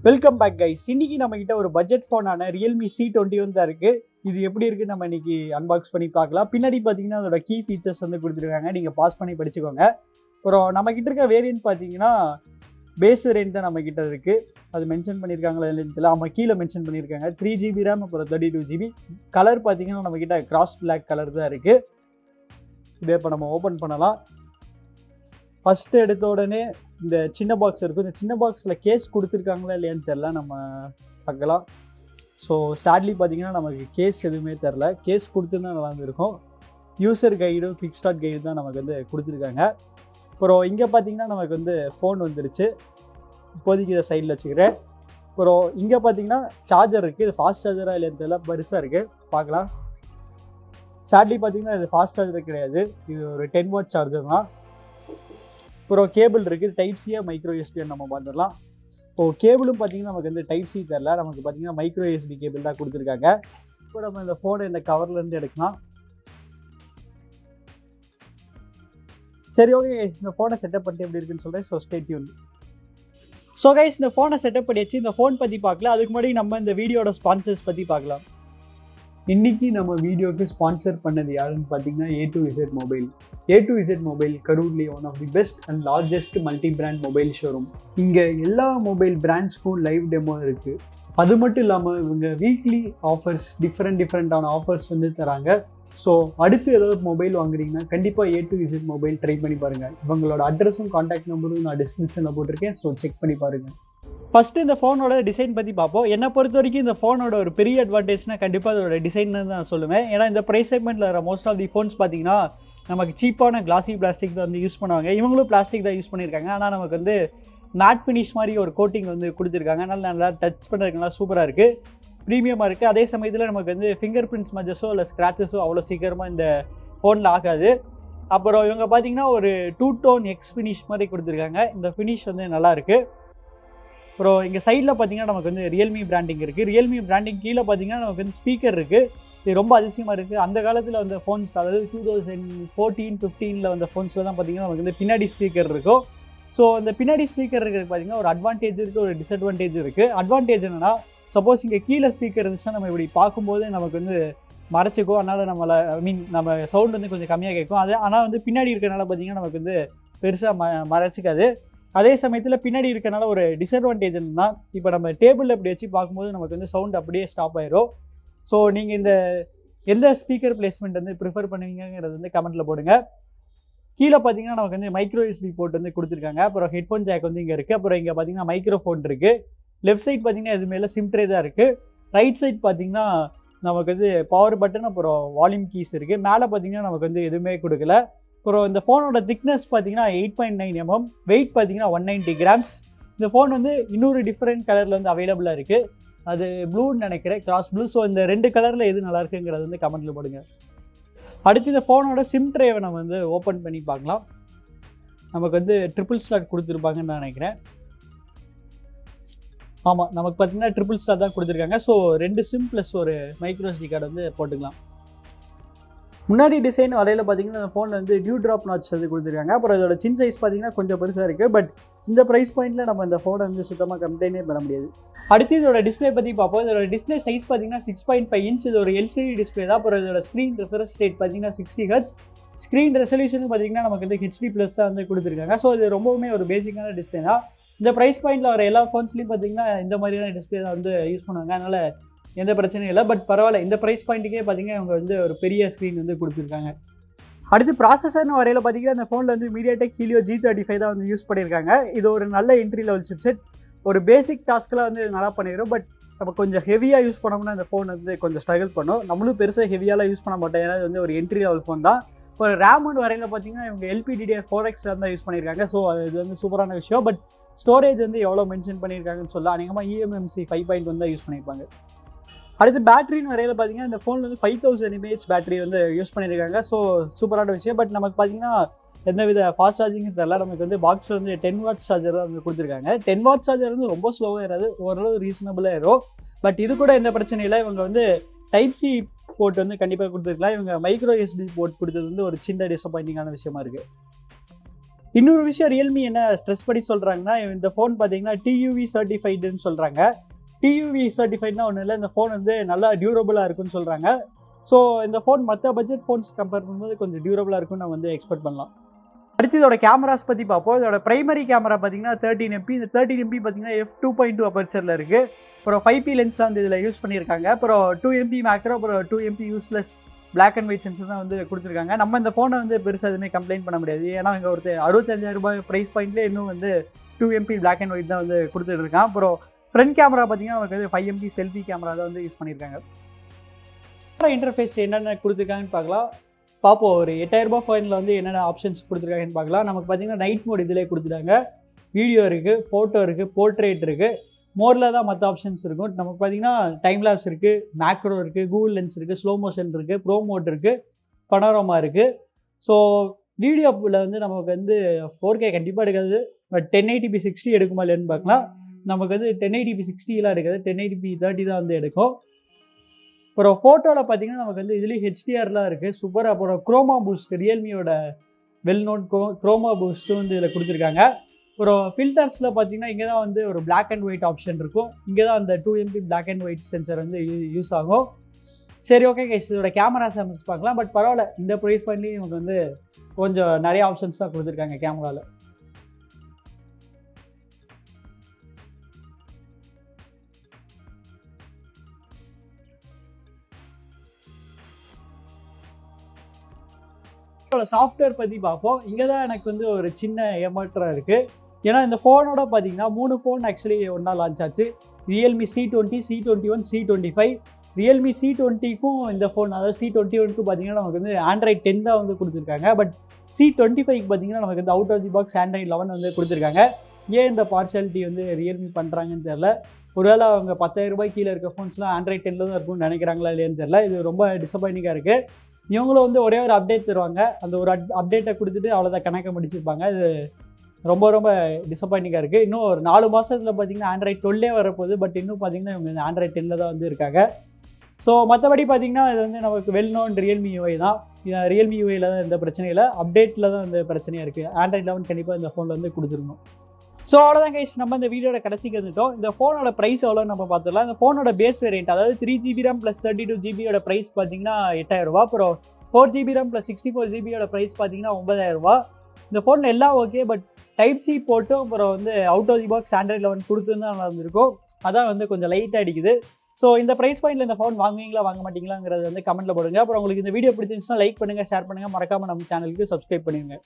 Welcome back guys. இன்னைக்கு நம்ம கிட்ட ஒரு பட்ஜெட் ஃபோனான Realme C21 தான் இருக்கு. இது எப்படி இருக்கு நம்ம இன்னைக்கு அன்பாக்ஸ் பண்ணி பார்க்கலாம். பின்னாடி பார்த்தீங்கன்னா அதோட கீ ஃபீச்சர்ஸ் வந்து கொடுத்துருக்காங்க. நீங்கள் பாஸ் பண்ணி படிச்சுக்கோங்க. அப்புறம் நம்ம கிட்ட இருக்க வேரியன்ட் பார்த்தீங்கன்னா பேஸ் வேரியன்ட் தான் நம்ம கிட்ட இருக்கு. அது மென்ஷன் பண்ணியிருக்காங்களா இல்லைன்னு ஆமாம், கீழே மென்ஷன் பண்ணியிருக்காங்க. 3GB RAM அப்புறம் 32GB. கலர் பார்த்தீங்கன்னா நம்ம கிட்ட கிராஸ் பிளாக் கலர் தான் இருக்கு. இதை இப்போ நம்ம ஓப்பன் பண்ணலாம். ஃபஸ்ட்டு எடுத்த உடனே இந்த சின்ன பாக்ஸ் இருக்கும். இந்த சின்ன பாக்ஸில் கேஸ் கொடுத்துருக்காங்களா இல்லையான்னு தெரில, நம்ம பார்க்கலாம். ஸோ சேட்லி பார்த்தீங்கன்னா நமக்கு கேஸ் எதுவுமே தெரில. கேஸ் கொடுத்துருந்தா நல்லா இருக்கும். யூசர் கைடும் கிக் ஸ்டார்ட் கைடு தான் நமக்கு வந்து கொடுத்துருக்காங்க. அப்புறம் இங்கே பார்த்தீங்கன்னா நமக்கு வந்து ஃபோன் வந்துருச்சு. இப்போதைக்கு இதை சைடில் வச்சுக்கிறேன். அப்புறம் இங்கே பார்த்தீங்கன்னா சார்ஜர் இருக்குது. இது ஃபாஸ்ட் சார்ஜராக இல்லையான்னு தெரியல, பெருசாக இருக்குது, பார்க்கலாம். சேட்லி பார்த்தீங்கன்னா இது ஃபாஸ்ட் சார்ஜர் கிடையாது, இது ஒரு 10 வாட் சார்ஜர் தான். அப்புறம் கேபிள் இருக்குது. டைப் சியா மைக்ரோ யூஎஸ்பி நம்ம பார்த்துடலாம். இப்போது கேபிளும் பார்த்தீங்கன்னா நமக்கு வந்து டைப் சி தெரில, நமக்கு பார்த்தீங்கன்னா மைக்ரோ யூஎஸ்பி கேபிள் தான் கொடுத்துருக்காங்க. இப்போ நம்ம இந்த ஃபோனை இந்த கவர்லேருந்து எடுக்கலாம். சரி, ஓகே கைஸ், இந்த ஃபோனை செட்டப் பண்ணிட்டு எப்படி இருக்குன்னு சொல்கிறேன். So stay tune. So guys, இந்த ஃபோனை செட்டப் பண்ணியாச்சு. இந்த ஃபோன் பற்றி பார்க்கலாம். அதுக்கு முன்னாடி நம்ம இந்த வீடியோட ஸ்பான்சர்ஸ் பற்றி பார்க்கலாம். இன்றைக்கி நம்ம வீடியோக்கு ஸ்பான்சர் பண்ணது யாருன்னு பார்த்தீங்கன்னா A2Z மொபைல். A2Z மொபைல் கரூர்லேயே one of the best and largest multi brand mobile showroom. இங்கே எல்லா மொபைல் பிராண்ட்ஸ்க்கும் லைவ் டெமோ இருக்குது. அது மட்டும் இல்லாமல் இவங்க வீக்லி ஆஃபர்ஸ் டிஃப்ரெண்டான ஆஃபர்ஸ் வந்து தராங்க. ஸோ அடுத்து ஏதாவது மொபைல் வாங்குறீங்கன்னா கண்டிப்பாக A2Z மொபைல் ட்ரை பண்ணி பாருங்கள். இவங்களோட அட்ரஸும் கான்டாக்ட் நம்பரும் நான் டிஸ்கிரிப்ஷனில் போட்டிருக்கேன். ஸோ செக் பண்ணி பாருங்கள். ஃபஸ்ட்டு இந்த ஃபோனோட டிசைன் பற்றி பார்ப்போம். என்னை பொறுத்த வரைக்கும் இந்த ஃபோனோட ஒரு பெரிய அட்வான்டேஜ்னால் கண்டிப்பாக அதோட டிசைன் தான் நான் சொல்லுவேன். ஏன்னா இந்த ப்ரைஸ் செக்மெண்ட்டில் வர மோஸ்ட் ஆஃப் தி ஃபோன்ஸ் பார்த்தீங்கன்னா நமக்கு சீப்பான கிளாசி பிளாஸ்டிக் தான் வந்து யூஸ் பண்ணுவாங்க. இவங்களும் பிளாஸ்டிக் தான் யூஸ் பண்ணியிருக்காங்க. ஆனால் நமக்கு வந்து மேட் ஃபினிஷ் மாதிரி ஒரு கோட்டிங் வந்து கொடுத்துருக்காங்க. அதனால் நல்லா டச் பண்ணுறதுக்குலாம் சூப்பராக இருக்குது, ப்ரீமியமாக இருக்குது. அதே சமயத்தில் நமக்கு வந்து ஃபிங்கர் பிரிண்ட்ஸ் மஜஸோ இல்லை ஸ்க்ராச்சஸோ அவ்வளோ சீக்கிரமாக இந்த ஃபோனில் ஆகாது. அப்புறம் இவங்க பார்த்தீங்கன்னா ஒரு 2 டோன் எக்ஸ் ஃபினிஷ் மாதிரி கொடுத்துருக்காங்க. இந்த ஃபினிஷ் வந்து நல்லாயிருக்கு. அப்புறம் இங்கே சைடில் பார்த்தீங்கன்னா நமக்கு வந்து Realme பிராண்டிங் இருக்குது. Realme பிராண்டிங் கீழே பார்த்தீங்கன்னா நமக்கு வந்து ஸ்பீக்கர் இருக்குது. இது ரொம்ப அதிசயமாக இருக்குது. அந்த காலத்தில் வந்த ஃபோன்ஸ், அதாவது 2014-15 வந்த ஃபோன்ஸில் தான் பார்த்தீங்கன்னா நமக்கு வந்து பின்னாடி ஸ்பீக்கர் இருக்கும். ஸோ இந்த பின்னாடி ஸ்பீக்கர் இருக்கிறது பார்த்தீங்கன்னா ஒரு அட்வான்டேஜ் இருக்குது, ஒரு டிஸ்அட்வான்டேஜ் இருக்குது. அட்வான்டேஜ் என்னென்னா, சப்போஸ் இங்கே கீழே ஸ்பீக்கர் இருந்துச்சுன்னா நம்ம இப்படி பார்க்கும்போது நமக்கு வந்து மறைச்சிக்கும். அதனால் நம்ம சவுண்ட் வந்து கொஞ்சம் கம்மியாக கேட்கும். அது ஆனால் வந்து பின்னாடி இருக்கிறனால பார்த்தீங்கன்னா நமக்கு வந்து பெருசாக மறைச்சிக்காது. அதே சமயத்தில் பின்னாடி இருக்கனால ஒரு டிஸ்அட்வான்டேஜ் என்னன்னா, இப்போ நம்ம டேபிளில் இப்படி வச்சு பார்க்கும்போது நமக்கு வந்து சவுண்ட் அப்படியே ஸ்டாப் ஆயிரும். ஸோ நீங்கள் இந்த எந்த ஸ்பீக்கர் பிளேஸ்மெண்ட் வந்து ப்ரிஃபர் பண்ணுவீங்கிறது வந்து கமெண்ட்டில் போடுங்க. கீழே பார்த்தீங்கன்னா நமக்கு வந்து மைக்ரோ யூஎஸ்பி போர்ட் வந்து கொடுத்துருக்காங்க. அப்புறம் ஹெட்ஃபோன் ஜாக் வந்து இங்கே இருக்குது. அப்புறம் இங்கே பார்த்தீங்கன்னா மைக்ரோஃபோன் இருக்குது. லெஃப்ட் சைட் பார்த்தீங்கன்னா இது மேலே சிம் ட்ரே தான் இருக்குது. ரைட் சைட் பார்த்தீங்கன்னா நமக்கு வந்து பவர் பட்டன் அப்புறம் வால்யூம் கீஸ் இருக்குது. மேலே பார்த்தீங்கன்னா நமக்கு வந்து எதுவுமே கொடுக்கல. அப்புறம் இந்த ஃபோனோட திக்னஸ் பார்த்தீங்கன்னா 8.9 mm, வெயிட் பார்த்தீங்கன்னா 190 grams. இந்த ஃபோன் வந்து இன்னொரு டிஃப்ரெண்ட் கலரில் வந்து அவைலபிளாக இருக்குது. அது ப்ளூன்னு நினைக்கிறேன், கிராஸ் ப்ளூ. ஸோ இந்த 2 கலரில் எது நல்லா இருக்குங்கிறது வந்து கமெண்ட்டில் போடுங்க. அடுத்து இந்த ஃபோனோட சிம் ட்ரேவை நம்ம வந்து ஓப்பன் பண்ணி பார்க்கலாம். நமக்கு வந்து ட்ரிபிள் ஸ்லாட் கொடுத்துருப்பாங்கன்னு நான் நினைக்கிறேன். ஆமாம், நமக்கு பார்த்தீங்கன்னா ட்ரிபிள் ஸ்லாட் தான் கொடுத்துருக்காங்க. ஸோ 2 சிம் ப்ளஸ் ஒரு மைக்ரோ SD கார்டு வந்து போட்டுக்கலாம். முன்னாடி டிசைன் வரையில் பார்த்தீங்கன்னா இந்த ஃபோனில் வந்து டியூ ட்ராப் நாட்ச் வந்து கொடுத்துருக்காங்க. அப்புறம் இதோட சின் சைஸ் பார்த்தீங்கன்னா கொஞ்சம் பெருசாக இருக்குது. பட் இந்த ப்ரைஸ் பாயிண்ட்டில் நம்ம இந்த ஃபோனை வந்து சுத்தமாக கம்ப்ளைண்டே பண்ண முடியாது. அடுத்து இதோட டிஸ்பிளே பற்றி பார்ப்போம். இதோட டிஸ்பிளே சைஸ் பார்த்தீங்கன்னா 6.5 inch. இது ஒரு LCD டிஸ்பிளே தான். அப்புறம் இதோட ஸ்க்ரீன் ரெஃப்ரெஷ் ரேட் பார்த்தீங்கன்னா 60 Hz. ஸ்க்ரீன் ரெசல்யூஷன் பார்த்தீங்கன்னா நமக்கு வந்து HD+ தான் வந்து கொடுத்துருக்காங்க. ஸோ இது ரொம்பவுமே ஒரு பேசிக்கான டிஸ்பிளே தான். இந்த ப்ரைஸ் பாயிண்ட்டில் வர எல்லா ஃபோன்ஸ்லையும் பார்த்தீங்கன்னா இந்த மாதிரியான டிஸ்பிளே தான் வந்து யூஸ் பண்ணுவாங்க. அதனால் எந்த பிரச்சனையும் இல்லை. பட் பரவாயில்ல, இந்த ப்ரைஸ் பாயிண்ட்டுக்கே பார்த்தீங்கன்னா அவங்க வந்து ஒரு பெரிய ஸ்க்ரீன் வந்து கொடுத்துருக்காங்க. அடுத்து ப்ராசஸர்னு வரையில் பார்த்தீங்கன்னா இந்த ஃபோனில் வந்து MediaTek Helio G35 தான் வந்து யூஸ் பண்ணியிருக்காங்க. இது ஒரு நல்ல என்ட்ரி லெவல் சிப்செட். ஒரு பேசிக் டாஸ்க்கெலாம் வந்து நல்லா பண்ணிடும். பட் நம்ம கொஞ்சம் ஹெவியாக யூஸ் பண்ணோம்னா இந்த ஃபோன் வந்து கொஞ்சம் ஸ்ட்ரகிள் பண்ணும். நம்மளும் பெருசாக ஹெவியாலாம் யூஸ் பண்ண மாட்டோம், ஏன்னா இது வந்து ஒரு என்ட்ரி லெவல் ஃபோன் தான். ஒரு ரேம்னு வரையில் பார்த்தீங்கன்னா இவங்க LPDDR4X தான் யூஸ் பண்ணியிருக்காங்க. ஸோ இது வந்து சூப்பரான விஷயம். பட் ஸ்டோரேஜ் வந்து எவ்வளோ மென்ஷன் பண்ணியிருக்காங்கன்னு சொல்லலாம். அநேகமாக eMMC 5.1 தான் யூஸ் பண்ணியிருப்பாங்க. அடுத்து பேட்டரின்னு வரையில் பார்த்தீங்கன்னா இந்த ஃபோனில் வந்து 5000 mAh பேட்டரி வந்து யூஸ் பண்ணியிருக்காங்க. ஸோ சூப்பரான விஷயம். பட் நமக்கு பார்த்தீங்கன்னா எந்தவித ஃபாஸ்ட் சார்ஜிங்கும் தெரியல. நமக்கு வந்து பாக்ஸில் வந்து 10 வாட் சார்ஜர் தான் வந்து கொடுத்துருக்காங்க. 10 வாட் சார்ஜர் வந்து ரொம்ப ஸ்லோவாக ஏறாது, ஓரளவு ரீசனபிளாக ஏறும். பட் இது கூட எந்த பிரச்சனையும் இல்லை. இவங்க வந்து டைப் சி போர்ட் வந்து கண்டிப்பாக கொடுத்துருக்கலாம். இவங்க மைக்ரோ USB போர்ட் கொடுத்தது வந்து ஒரு சின்ன டிசப்பாயிண்டிங்கான விஷயமா இருக்குது. இன்னொரு விஷயம் ரியல்மி என்ன ஸ்ட்ரெஸ் பண்ணி சொல்கிறாங்கன்னா, இந்த ஃபோன் பார்த்தீங்கன்னா டியூவி சர்டிஃபைடுன்னு சொல்கிறாங்க. டியூவி சர்டிஃபைட்னா ஒன்றும் இல்லை, இந்த ஃபோன் வந்து நல்லா டியூரபுளாக இருக்குன்னு சொல்கிறாங்க. ஸோ இந்த ஃபோன் மற்ற பட்ஜெட் ஃபோன்ஸ் கம்பேர் பண்ணும்போது கொஞ்சம் டியூரபுளாக இருக்குன்னு நம்ம வந்து எக்ஸ்பெக்ட் பண்ணலாம். அடுத்து இதோட கேமராஸ் பற்றி பார்ப்போம். இதோட பிரைமரி கேமரா பார்த்தீங்கன்னா 13 MP. இந்த 13 MP பார்த்தீங்கன்னா f2.2 அப்பர்ச்சரில் இருக்குது. அப்புறம் 5P லென்ஸ் தான் வந்து இதில் யூஸ் பண்ணியிருக்காங்க. அப்புறம் 2 MP மேக்ரோ, அப்புறம் 2 MP useless black and white sensor தான் வந்து கொடுத்துருக்காங்க. நம்ம இந்த ஃபோனை வந்து பெருசாக எதுவுமே கம்ப்ளைண்ட் பண்ண முடியாது. ஏன்னா இங்கே ஒரு 65,000 ரூபாய் ப்ரைஸ் பாயிண்ட்லேயே இன்னும் வந்து 2 MP பிளாக் அண்ட் ஒயிட் தான் வந்து கொடுத்துட்டு இருக்கான். அப்புறம் ஃப்ரண்ட் கேமரா பார்த்தீங்கன்னா நமக்கு வந்து 5 MP செல்ஃபி கேமரா தான் வந்து யூஸ் பண்ணியிருக்காங்க. இன்டர்ஃபேஸ் என்னென்ன கொடுத்துருக்காங்கன்னு பார்ப்போம். ஒரு 8,000 ரூபாய் ஃபோனில் வந்து என்னென்ன ஆப்ஷன்ஸ் கொடுத்துருக்காங்கன்னு பார்க்கலாம். நமக்கு பார்த்தீங்கன்னா நைட் மோட் இதிலே கொடுத்துட்டாங்க. வீடியோ இருக்குது, ஃபோட்டோ இருக்குது, போர்ட்ரேட் இருக்குது. மோரில் தான் மற்ற ஆப்ஷன்ஸ் இருக்கும். நமக்கு பார்த்தீங்கன்னா டைம் லேப்ஸ் இருக்குது, மேக்ரோ இருக்குது, கூகுள் லென்ஸ் இருக்குது, ஸ்லோ மோஷன் இருக்குது, ப்ரோ மோட் இருக்குது, பனோரமா இருக்குது. ஸோ வீடியோவில் வந்து நமக்கு வந்து 4K கண்டிப்பாக எடுக்காது. பட் 1080p 60 எடுக்குமா இல்லைன்னு பார்க்கலாம். நமக்கு வந்து 1080p 60 எடுக்காது, 1080p 30 தான் வந்து எடுக்கும். அப்புறம் ஃபோட்டோவில் பார்த்தீங்கன்னா நமக்கு வந்து இதுலேயும் ஹெச்டிஆர்லாம் இருக்குது, சூப்பர். அப்புறம் குரோமா பூஸ்ட், ரியல்மியோட வெல் நோன் குரோமா பூஸ்ட்டும் வந்து இதில் கொடுத்துருக்காங்க. அப்புறம் ஃபில்டர்ஸில் பார்த்தீங்கன்னா இங்கே தான் வந்து ஒரு பிளாக் அண்ட் ஒயிட் ஆப்ஷன் இருக்கும். இங்கே தான் அந்த 2 MP black and white sensor வந்து யூஸ் ஆகும். சரி, ஓகே கைஸ், இதோட கேமரா சாம்பிள்ஸ் பார்க்கலாம். பட் பரவாயில்ல, இந்த ப்ரைஸ் பண்ணி நமக்கு வந்து கொஞ்சம் நிறைய ஆப்ஷன்ஸ் தான் கொடுத்துருக்காங்க கேமராவில். சாஃப்ட்வேர் பற்றி பார்ப்போம். இங்கே தான் எனக்கு வந்து ஒரு சின்ன ஏமாற்றம் இருக்குது. ஏன்னா இந்த ஃபோனோட பார்த்தீங்கன்னா 3 ஃபோன் ஆக்சுவலி ஒன்றா லான்ச் ஆச்சு. Realme C20, C21, C25. Realme C20க்கும் இந்த ஃபோன், அதாவது C21க்கும் பார்த்தீங்கன்னா நமக்கு வந்து Android 10 தான் வந்து கொடுத்துருக்காங்க. பட் C25க்கு பார்த்தீங்கன்னா நமக்கு வந்து out of the box Android 11 வந்து கொடுத்துருக்காங்க. ஏன் இந்த பார்ஷியாலிட்டி வந்து ரியல்மி பண்ணுறாங்கன்னு தெரில. ஒருவேளை அவங்க 10,000 ரூபாய் கீழே இருக்க ஃபோன்ஸ்லாம் Android 10 தான் இருக்கும்னு நினைக்கிறாங்களா இல்லையான்னு தெரில. இது ரொம்ப டிசப்பாயிண்டிங்காக இருக்குது. இவங்களும் வந்து ஒரே ஒரு அப்டேட் தருவாங்க, அந்த ஒரு அப்டேட்டை கொடுத்துட்டு அவ்வளோதான் கணக்கை முடிச்சிருப்பாங்க. இது ரொம்ப ரொம்ப டிசப்பாயிண்டிங்காக இருக்குது. இன்னும் ஒரு 4 மாதத்தில் பார்த்தீங்கன்னா Android 12 வரப்போகுது. பட் இன்னும் பார்த்தீங்கன்னா இவங்க Android 10 தான் வந்து இருக்காங்க. ஸோ மற்றபடி பார்த்தீங்கன்னா இது வந்து நமக்கு வெல் நோன் ரியல்மி யூஐ தான். ரியல்மி யூஐயில் தான் எந்த பிரச்சனையும் இல்லை, அப்டேட்டில் தான் இந்த பிரச்சனையாக இருக்குது. Android 11 கண்டிப்பாக இந்த ஃபோனில் வந்து கொடுத்துருணும். ஸோ அவ்வளோதான் கைஸ், நம்ம இந்த வீடியோட கடைசிக்கு வந்துட்டோம். இந்த ஃபோனோட ப்ரைஸ் எவ்வளோ நம்ம பார்த்துடலாம். இந்த ஃபோனோட பேஸ் வேரியன்ட், அதாவது 3GB RAM + 32GB ப்ரைஸ் பார்த்தீங்கன்னா 8,000 ரூபா. அப்புறம் 4GB RAM + 64GB ப்ரைஸ் பார்த்தீங்கன்னா 9,000 ரூபா. இந்த ஃபோனில் எல்லாம் ஓகே, பட் Type-C போட்டும் அப்புறம் வந்து out of the box Android 11 கொடுத்துருந்தா நல்லா இருந்திருக்கும். அதான் வந்து கொஞ்சம் லைட்டாக அடிக்குது. ஸோ இந்த ப்ரைஸ் பாயிண்ட்டில் இந்த ஃபோன் வாங்குவீங்களா வாங்க மாட்டீங்களாங்கிறது வந்து கமெண்ட்டில் போடுங்க. அப்புறம் உங்களுக்கு இந்த வீடியோ பிடிச்சிருந்துச்சுன்னா லைக் பண்ணுங்கள், ஷேர் பண்ணுங்கள், மறக்காமல் நம்ம சேனலுக்கு சப்ஸ்கிரைப் பண்ணிடுங்க.